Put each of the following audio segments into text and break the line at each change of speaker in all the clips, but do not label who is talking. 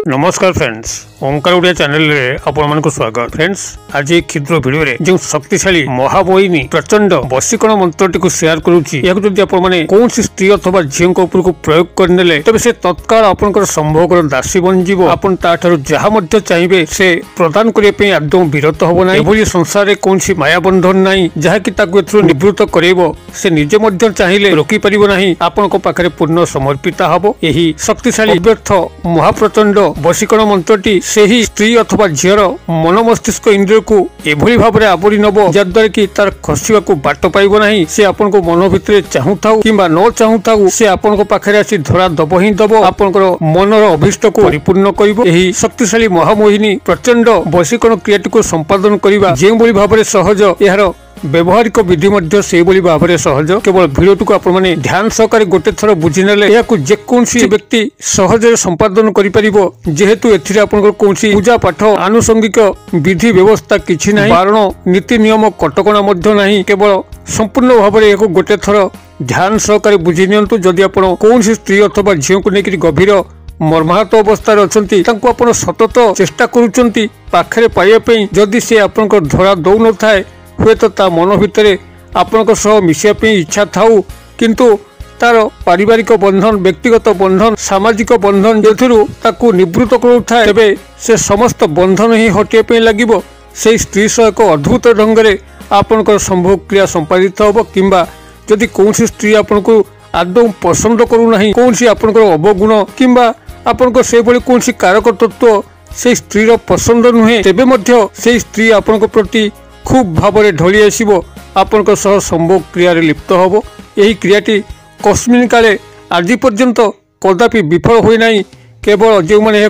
नमस्कार फ्रेंड्स, ओंकार ओडिया चैनल रे आपण मानक स्वागत। फ्रेंड्स, आज एक क्षुद्र वीडियो रे जो शक्तिशाली महामोहिनी प्रचंड वशीकरण मंत्रटी को शेयर करूची। या जदि आपण माने कोनसी स्त्री अथवा झियो को ऊपर को प्रयोग करनेले तबे से तत्काल आपनकर संभोगर दासी बन जीवो। आपण ताठारु जहा मध्य चाहिबे से प्रदान करिया पे आदौ विरत होबो नै। एभली संसार रे कोनसी माया बंधन नै जहा कि ताकु एथरो निवृत्त करैबो। से निजे मध्य चाहिले रोकी परिबो नाही। आपनको पाखरे पूर्ण समर्पित हबो। एही शक्तिशाली व्यर्थ महाप्रचंड वशीकरण मंत्रटी सेही स्त्री अथवा झीर मन मस्तिष्क इंद्रिय को एभली भाबरे आवरी नबो जद्वारा कि तार खसिबा को बाट पाइबो नाही। से आपनको मन भितरे चाहुथाउ किंबा न चाहुथाउ से आपनको पाखरे आसी धरा दबो ही दबो। आपनकर मनर अभिष्ट को परिपूर्ण करिवो। एही शक्तिशाली महामोहिनी प्रचंड वशीकरण क्रियाटी को संपादन करिबा जे भली भाबरे सहज एहार व्यवहारिक विधि मध्य से भाव में सहज। केवल भिडियो को आपण ध्यान सहकारे गोटे थर बुझीने जेकोसी व्यक्ति सहज संपादन करिपरिबो। जेहेतु एथिरे आपनकर कोनसी पूजा पाठ आनुषंगिक विधि व्यवस्था किछि नाही, बारण नीति नियम कटकणा मध्य नाही। केवल संपूर्ण भाव में गोटे थर ध्यान सहकारे बुझी नियंतु। जदि आपण कोनसी स्त्री अथवा झियो को लेकर गभीर मर्माहत अवस्था अछंती, तांको आपण सतत चेष्टा करूचंती पाखरे पाइबा पई, जदि से आपनकर धरा दउ न थाए हुए तो ता मन भितर आपनक सह मिसिया इच्छा थाउ, किंतु तार पारिवारिक बंधन, व्यक्तिगत बंधन, सामाजिक बंधन जेथुरु ताकू निवृत्त करूथाए, तेबे से समस्त बंधन ही हटिया पे लागिबो। से स्त्री सह एक अद्भुत ढंग से आपनकर संभोग क्रिया संपादित होबो। किंबा जदि कोनसी स्त्री आपनको आदौ पसंद करू नाही, कोनसी आपनकर अवगुण किंबा आपनकर से भली कोनसी कारक तत्व से स्त्री रो पसंद नुहे, तेबे मध्य से स्त्री आपनक प्रति खूब भाव में ढली आसो। आपण संभोग क्रिया लिप्त हम। यही क्रियाटी कस्मिन काले आज पर्यंत कदापि विफल होना। केवल जो मैंने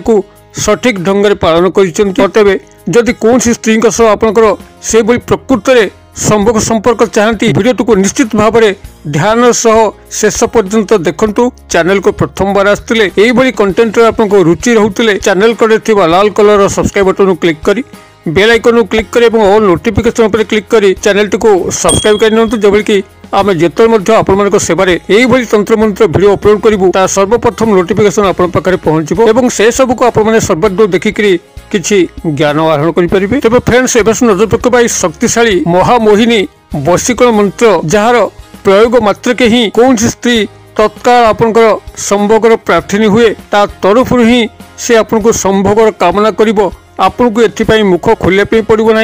सठिक ढंग से पालन कर जदि कौन स्त्री आपंकर से प्रकृत में संभोग संपर्क चाहती, वीडियो को निश्चित भाव में ध्यान सह शेष पर्यंत देखंतु। चैनल को प्रथम बार आसते यही कंटेंट आपको रुचि रोते चैनल को लाल कलर सब्सक्राइब बटन को क्लिक करी बेल आइकन को क्लिक करें और ऑल नोटिफिकेशन पर क्लिक करी चैनल टी को सब्सक्राइब कर जबल कि आम जिते आपण सेवार यही तंत्र मंत्र वीडियो अपलोड करूँ ता सर्वप्रथम नोटिफिकेशन आपण पाखे पहुंचो और से सब को आप सर्वदूर देखिकी किसी ज्ञान आहरण करेंगे। तेज फ्रेंड्स, एवं नजर पकड़ा शक्तिशाली महामोहिनी वशीकरण मंत्र जार प्रयोग मात्र के ही कौन स्त्री तत्काल आपनकर संभोगर प्रार्थनी हुए ता तरफ ही से आपको संभोगर कामना करिवो। आपन को एथि मुख खोलिया पड़ो ना।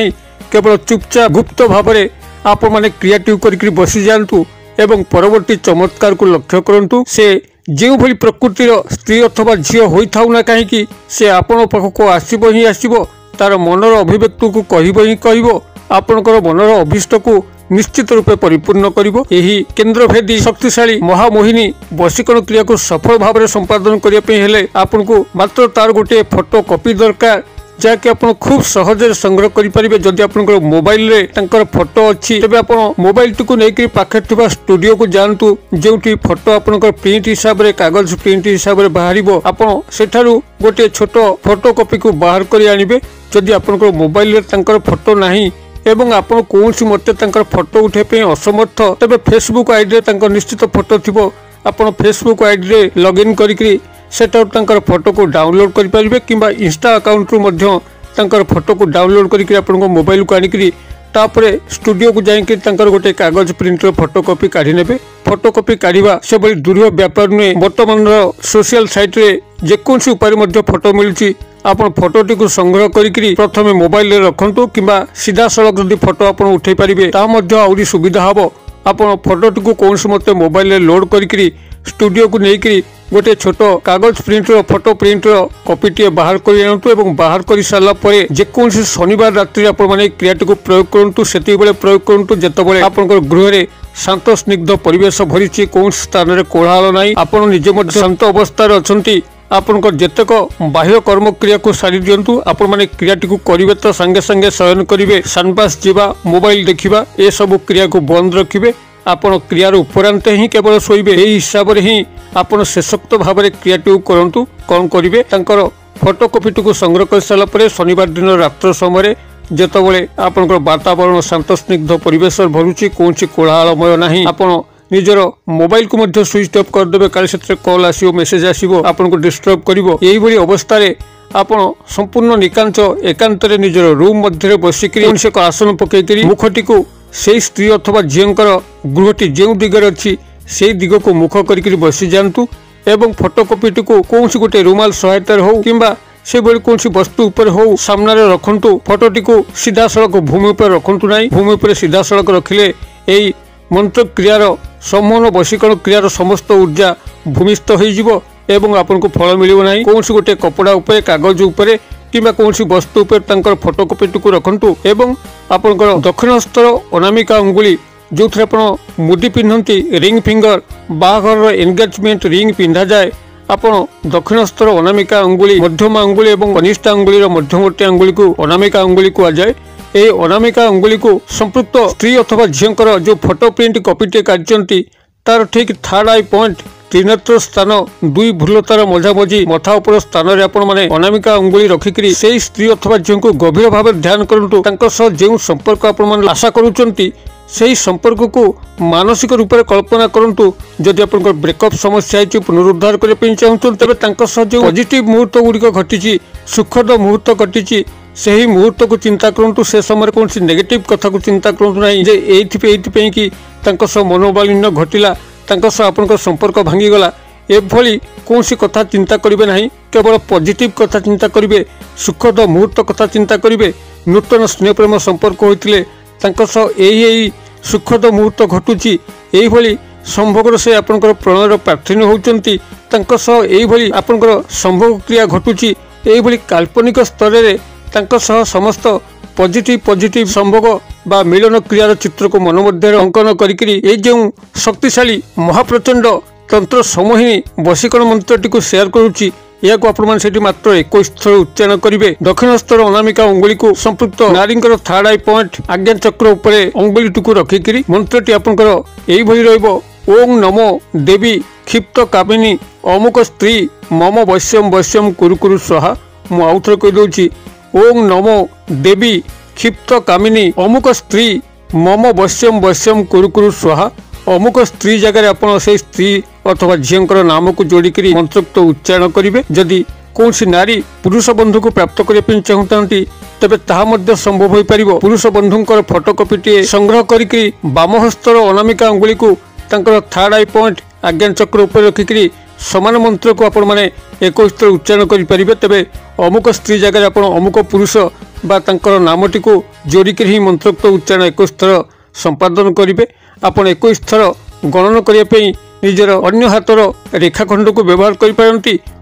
केवल चुपचाप गुप्त भाव में आप मैंने क्रियाटिव करके बसी जातु एवं परवर्ती चमत्कार को लक्ष्य करूँ। से जो भली प्रकृतिर स्त्री अथवा झील होता ना कहीं से आपण पाखक आसब ही आसब, तार मनर अभिव्यक्ति को कह आपणकर मनर अभिष्ट को निश्चित रूपे परिपूर्ण करिवो। यही केंद्रभेदी शक्तिशाली महामोहिनी वशीकरण क्रिया को सफल भाव में संपादन करने आपको मात्र तार गोटे फोटो कॉपी दरकार जहाँकि आप खूब सहज संग्रह करेंगे। जदि आप मोबाइल रे तांकर फोटो अच्छी तेज आप मोबाइल टी को लेकर पाखे स्टूडियो को जातु, जो फोटो आपंकर प्रिंट हिसाब से कागज प्रिंट हिसाब से बाहर आपड़ सेठारू गोटे छोट फोटो कॉपी को बाहर कर आनिबे। जदि आपंकर मोबाइल रे तांकर फोटो नहीं एवं आप कौन सी मत फोटो उठाई असमर्थ, तेज फेसबुक आईडी निश्चित फोटो थी। आप फेसबुक आईडी लॉगिन करी सेटर फोटो को डाउनलोड करेंगे किंबा इंस्टा अकाउंट रु फोटो को डाउनलोड करके मोबाइल को आनिकी तापरे स्टूडियो को जाकर गोटे कागज प्रिंट फोटो कॉपी काढ़ी ने। फोटो कॉपी काढ़ा से बड़ी दुर्लभ व्यापार नुहे। बर्तमान सोशल साइट रे जेकोसी उपाय फोटो मिलूँ। आप फोटोटी को संग्रह करी प्रथम मोबाइल रखु किंबा सीधा सड़क जब फोटो आप उठे पारे आहरी सुविधा हम। आप फोटोटी को कौन मत मोबाइल लोड करी स्टूडियो को लेकर गोटे छोट कागज print photo print copy T बाहर कर बाहर कर सारा जेकोसी शनिवार रात्रि आप क्रियाटी को प्रयोग करूँ। से प्रयोग करूँ जितेबाला आपंकर गृह शांत स्निग्ध परिवेश भरी कौन स्थान में कोलाहल ना। आप निजे शांत अवस्था अच्छा आपनकर जेतक बाह्य कर्म क्रिया को सारी दिंतु। आपण माने क्रियाटी को करिवे तो संगे संगे शयन करिवे, सनपास जीवा, मोबाइल देखिबा ए सब क्रिया को बंद रखिबे। आपण क्रियार उपरांत ही केवल शोइबे। एही हिसाब रे ही आपण सशक्त भाव में क्रियाटी करंतु। कौन करिवे तांकर फोटो कॉपी को संग्रह कर सारा पर शनिवार दिन रात्र समय जेतबले आपनकर वातावरण शांत स्निग्ध परिवेश भरुची, कौन कोलाहलमय नाही, आपण निजर मोबाइल को मध्य स्विच ऑफ करदे काले से कॉल आसो मेसेज आसो आपको डिस्टर्ब कर अवस्था आपण संपूर्ण निकांच एकांत निजर रूम मध्य बसिक एक आसन पकईकरी मुखटी को से स्त्री अथवा झींकर गृहटी जो दिगरे अच्छी से दिग को मुख कर बसी जातु एवं फोटोकॉपीटी को कौन गोटे रुमाल सहायतार हो किंबा से कौन वस्तु उपर हो सामने रखु फोटोटी को सीधा सड़क भूमि उपर रखु ना भूमि उपर सीधा सड़क रखिले यही मंत्र क्रियार सम्मोहन वशीकरण क्रियार समस्त ऊर्जा भूमिस्थ हो एवं आपको फल मिलिବ ନାହିଁ कौन गोटे कपड़ा उपरे कागज उपरे किंबा कौन वस्तु उपर फोटोकॉपीटी को रखु एवं आपंकर दक्षिण हस्तर अनामिका अंगुली जो थे आप मुदी पिंधती रिंग फिंगर बाहाघर एंगेजमेंट रिंग पिंधा जाए आपण दक्षिण हस्तर अनामिका अंगुली मध्यम अंगुली और कनिष्ठ अंगुली मध्यवर्ती अंगुली को अनामिका अंगुली कहुए। ये अनामिका अंगुली को संपृक्त स्त्री अथवा झींकर जो फोटो प्रिंट कॉपीटे काटती तार ठीक थर्ड आई पॉइंट त्रिनेत्र स्थान दुई भूलतार मझामझी मथा उपर स्थान में अनामिका अंगुली रखिकी से स्त्री अथवा झील को गभीर भाव ध्यान करूँ जो संपर्क आप आशा करुँच से संपर्क को मानसिक रूप से कल्पना करूँ जदि आप ब्रेकअप समस्या पुनरुद्धार करने चाहूँ तेज जो पॉजिटिव मुहूर्त गुड़िक घटी सुखद मुहूर्त घटी से ही मुहूर्त को चिंता करूँ से समय कौन नेगेटिव कथा को चिंता करूँ ना ये कि मनोमालिन्य घटला आपन संपर्क भांगीगला एभली कौन कथा चिंता करेंगे ना केवल पॉजिटिव कथा चिंता करेंगे सुखद मुहूर्त कथा चिंता करेंगे नूतन स्नेह प्रेम संपर्क होते यही सुखद मुहूर्त घटुची यही संभोग से आपंकर प्रणयर प्रार्थनी होती आपंकर संभोग क्रिया घटुची यही काल्पनिक स्तर में समस्त पॉजिटिव संभोग बा मिलन क्रियार चित्र को मन मध्य अंकन करी जो शक्तिशाली महाप्रचंड तंत्र समोहिनी वशीकरण मंत्रटी को शेयर करुच्ची या मात्र 21 थर उच्चारण करेंगे दक्षिण हस्तर अनामिका अंगुली को संपृक्त नारी थर्ड आई पॉइंट आज्ञा चक्र उपरे अंगुली को रखिकी मंत्रटी आपंकर यही ओम नमो देवी क्षिप्त कामिनी अमुक स्त्री मम वश्यम कुरु स्वाहा मु आउ थे कहीदे ओम नमो देवी क्षिप्त कामिनी अमुक स्त्री मम वश्यम कुरु स्वाहा अमुक स्त्री जगह आप स्त्री अथवा झींकर नाम को जोड़िकी मंत्रोक्त उच्चारण करेंगे जदि कौन नारी पुरुष बंधु को प्राप्त करने चाहूँगी तेज ताहा संभव हो पार पुरुष बंधुंकर फोटोकॉपीटे संग्रह करके बाम हस्तर अनामिका अंगुली को थर्ड आई पॉइंट आज्ञा चक्र उपर रखिकी समान मंत्र को आपण मैंने 21 थर उच्चारण करेंगे तेज अमुक स्त्री जगह आप अमुक पुरुष बा नामटी को जोड़िकी ही मंत्रोक्त उच्चारण 21 थर संपादन करेंगे आपण 21 थर गणन करने निजर अन्य हाथर रेखाखंड को व्यवहार करें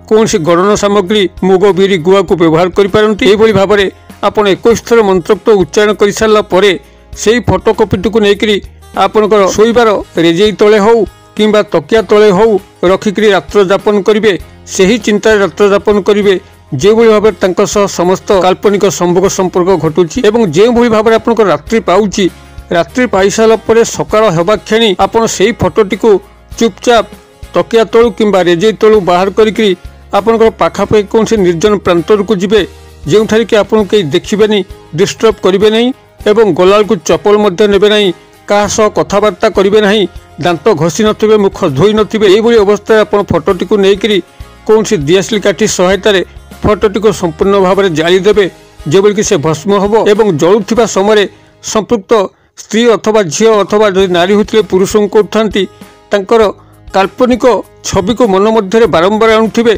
कौन गणन सामग्री मुग बिरी गुआ को व्यवहार करें भाव में आप 21 थर मंत्रोक्त उच्चारण कर सारापर से फोटोकॉपीटी को लेकर आपंकर शोबार रेजई तले हो कि तकिया तले हो रखिकी रात्र जापन करेंगे से ही चिंतार रात्र जापन करेंगे जो भाव में समस्त काल्पनिक संभोग संपर्क घटुची एवं जो भाव में आप रात्रि पाऊँच रात्रि पाई सारापर सकाळ हेबा क्षणी आपण से फोटोटी को चुपचाप तकिया तलू कि रेजई तलू बाहर करी आपंकर पाखापाखि कौन से निर्जन प्रांतर को जीवे जो कि आपन कहीं देखिए डिस्टर्ब करेंगे नहीं एवं गलाल को चपल ने नहीं क्या सह कथबार्ता करेंगे नहीं दांत घसी नथिबे मुख धोई नथिबे एभली अवस्था आप फोटोटी को लेकर कौन सी दियासिली काठी सहायतार फोटोटी को संपूर्ण भाव में जालीदेवे जो कि से भस्म हम एवं जलुवा समय संपृक्त स्त्री अथवा झील अथवा नारी होते पुरुष को काल्पनिक छवि को मन मध्य बारंबार आणुवे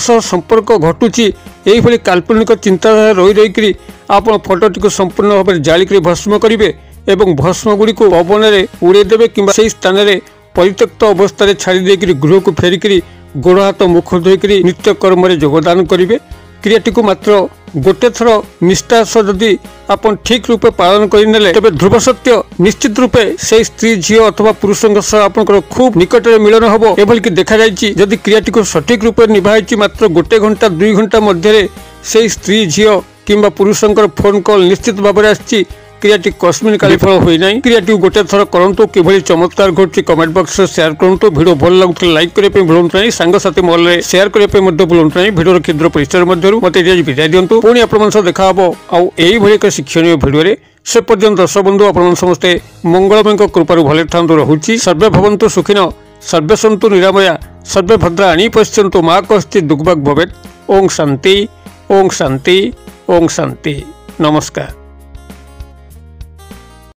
संपर्क घटुची यही काल्पनिक चिंताधारा रही आप फोटोटी को संपूर्ण भाव में जालिक भस्म करेंगे एवं भस्म गुड़ी को पवन में उड़ेदेवे कि स्थान में परित्यक्त अवस्था छाड़ी देकर गृह को फेरिकी गोड़ हाथ मुख धोईकरी नित्य कर्म में योगदान करेंगे क्रियाटी को मात्र गोटे थर निष्ठा सह जदि आप ठीक रूपे पालन करने तेज ध्रुव सत्य निश्चित रूपे से स्त्री झील अथवा पुरुष आप खूब निकट में मिलन हम एभल कि देखा जदि क्रियाटी को सठिक रूपे निभाई मात्र गोटे घंटा 2 घंटा मध्य से स्त्री झील कि पुरुषंकर फोन कॉल निश्चित भाव में आसी क्रियाटी कस्मिन काली फल होना क्रियाटी गोटे थर करूँ कि चमत्कार घटी कमेंट बॉक्स में शेयर करूँ वीडियो भल लगुले लाइक करने भूलु ना सांगसाथी महल में शेयर करने भूलु ना वीडियो क्षुद्र परिचय मत विदाय दिंतु पुणी आप देखा आउ यही एक शिक्षणीय भिडियो से पर्यंत दर्शक बंधु आपण समस्ते मंगलमय कृपार भले था रहुची। सर्वे भवन्तु सुखिन, सर्वे सन्तु निरामया, सर्वे भद्राणि पश्यन्तु मा कश्चित् दुर्भाग् भवेत्। ओम शांति, ओम शांति, ओम शांति। नमस्कार।